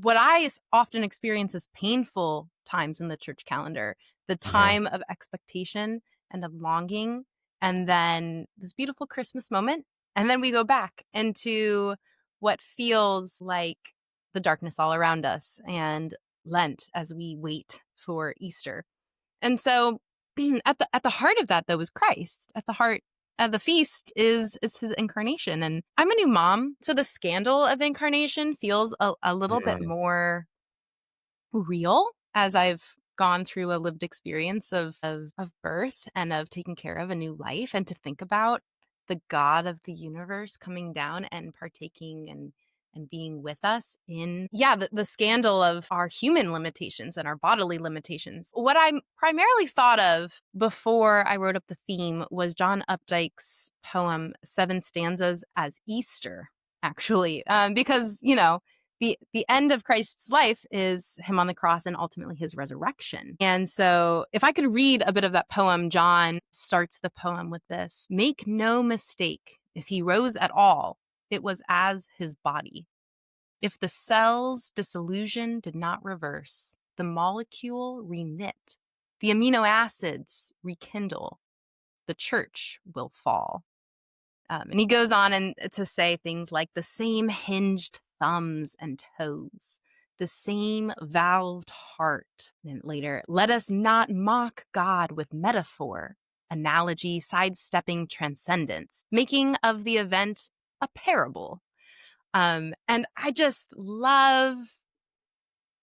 what often experience as painful times in the church calendar, the Yeah. time of expectation and of longing, and then this beautiful Christmas moment. And then we go back into what feels like the darkness all around us and Lent as we wait for Easter. And so at the heart of that though is Christ. At the heart of the feast is his incarnation. And I'm a new mom, so the scandal of incarnation feels a little bit Mm. more real as I've gone through a lived experience of birth and of taking care of a new life, and to think about the God of the universe coming down and partaking and being with us in the scandal of our human limitations and our bodily limitations. What I primarily thought of before I wrote up the theme was John Updike's poem Seven Stanzas as Easter, actually, because the end of Christ's life is him on the cross and ultimately his resurrection. And so if I could read a bit of that poem, John starts the poem with this: "Make no mistake, if he rose at all, it was as his body. If the cell's dissolution did not reverse, the molecule reknit, the amino acids rekindle, the church will fall." And he goes on to say things like the same hinged thumbs and toes, the same valved heart. And later, let us not mock God with metaphor, analogy sidestepping transcendence, making of the event a parable. And I just love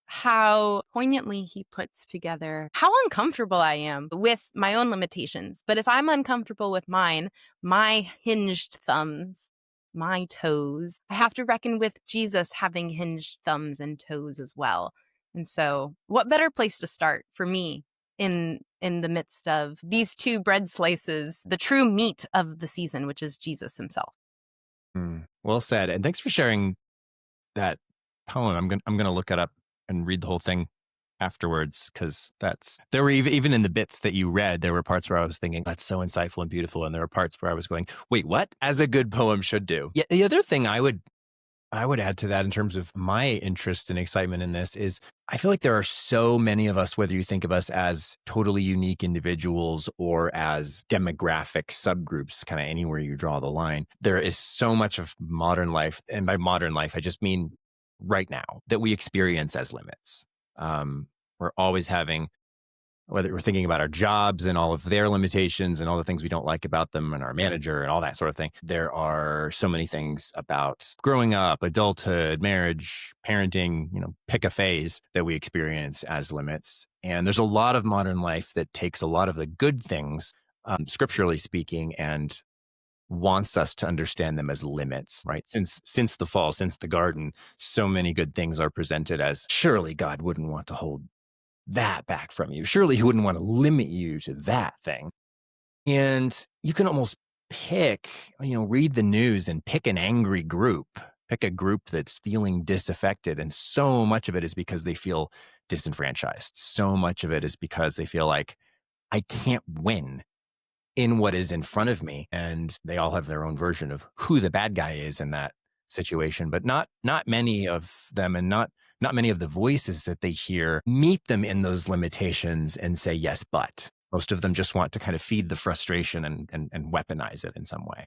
how poignantly he puts together how uncomfortable I am with my own limitations. But if I'm uncomfortable with mine, my hinged thumbs, my toes, I have to reckon with Jesus having hinged thumbs and toes as well. And so what better place to start for me in the midst of these two bread slices, the true meat of the season, which is Jesus himself. Well said. And thanks for sharing that poem. I'm gonna look it up and read the whole thing afterwards, because there were even in the bits that you read, there were parts where I was thinking that's so insightful and beautiful, and there were parts where I was going, wait, what? As a good poem should do. Yeah. The other thing I would add to that in terms of my interest and excitement in this is I feel like there are so many of us, whether you think of us as totally unique individuals or as demographic subgroups, kind of anywhere you draw the line. There is so much of modern life, and by modern life, I just mean right now, that we experience as limits. We're always having, whether we're thinking about our jobs and all of their limitations and all the things we don't like about them and our manager and all that sort of thing. There are so many things about growing up, adulthood, marriage, parenting, pick a phase that we experience as limits. And there's a lot of modern life that takes a lot of the good things, scripturally speaking, and wants us to understand them as limits, right? Since the fall, since the garden, so many good things are presented as, surely God wouldn't want to hold that back from you. Surely he wouldn't want to limit you to that thing. And you can almost read the news and pick an angry group, pick a group that's feeling disaffected. And so much of it is because they feel disenfranchised. So much of it is because they feel like I can't win in what is in front of me. And they all have their own version of who the bad guy is in that situation, but not many of them, and not many of the voices that they hear meet them in those limitations and say, yes, but. Most of them just want to kind of feed the frustration and weaponize it in some way.